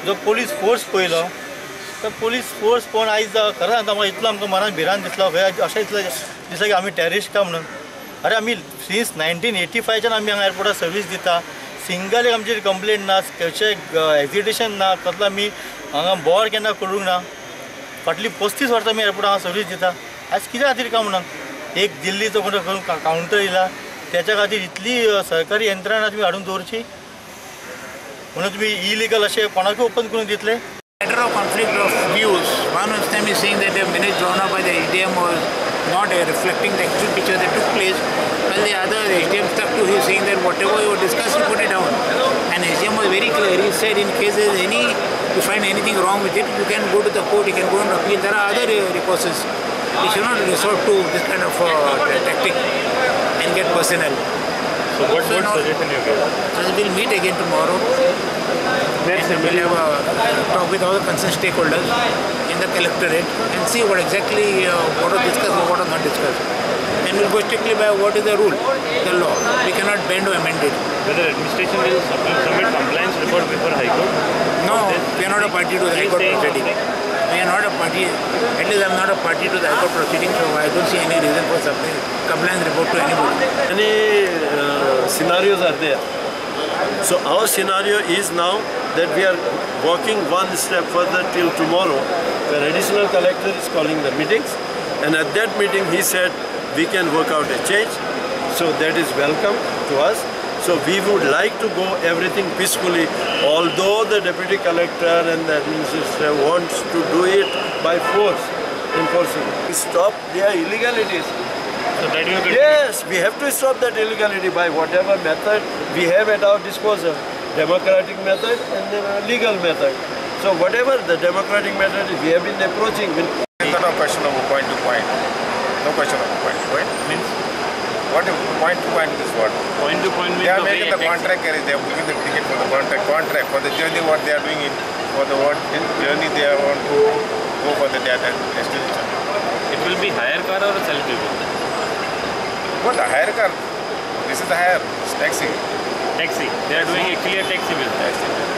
जो police force पळयलो तर पोलीस फोर्स पळोवन आयज खरें सांगता म्हाका इतलो आमकां मनान भिरांत दिसलो खंय अशें दिसलें की आमी टेररिस्ट काय म्हणून. अरे आमी सिन्स 1985च्यान आमी हांगा एअरपोर्टार सर्वीस दिता. सिंगल एक आमचेर कंप्लेंट ना, खंयचें एक्झिटेशन ना, कसलो आमी हांगा बोर्ड केन्ना करूंक ना. फाटलीं 35 वर्सां आमी एअरपोर्टार हांगा सर्वीस दिता. आयज कित्या खातीर काय म्हणून एक दिल्लीचो कोण करून कावंटर येयला त्याच्या खातीर इतली सरकारी यंत्रणा तुम्ही हाडून दवरची म्हणून तुम्ही इलिगल असे कोणाकूय ओपन करून दितले. Matter of conflict of views. One of them is saying that the minutes drawn up by the SDM was not reflecting the actual picture that took place, while the other SDM stuck to his saying that whatever you discussed, you put it down. And SDM was very clear. He said in case there is you find anything wrong with it, you can go to the court, you can go and appeal. There are other recourses. You should not resort to this kind of tactic and get personnel. So what suggestion you give? So we'll meet again tomorrow. And we'll have a talk with all the concerned stakeholders in the collectorate and see what exactly what was discussed or what was not discussed. And we'll go strictly by what is the rule, the law. We cannot bend or amend it. Whether administration will submit compliance report before High Court? No, we are not a party to the High Court proceeding. We are not a party, at least I am not a party to the High Court proceeding, so I don't see any reason for submitting compliance report to anybody. Many scenarios are there. So our scenario is now that we are walking one step further till tomorrow, where additional collector is calling the meetings, and at that meeting he said we can work out a change. So that is welcome to us. So we would like to go everything peacefully, although the deputy collector and the administrator wants to do it by force, enforcing. We stop their illegalities. So that you can. Yes, we have to stop that illegality by whatever method we have at our disposal. Democratic method and then a legal method. So whatever the democratic method we have been approaching. It's not a question of point to point. No question of point to point. Means? What point to point is what? Point to point means They are making the contract carriage. They are giving the ticket for the contract for the journey. What they are doing it for the journey they want to go for the destination. It will be hire car or self-driven? What the hire car? This is the hire. It's taxi. Taxi. They are doing actually a taxi business. Taxi.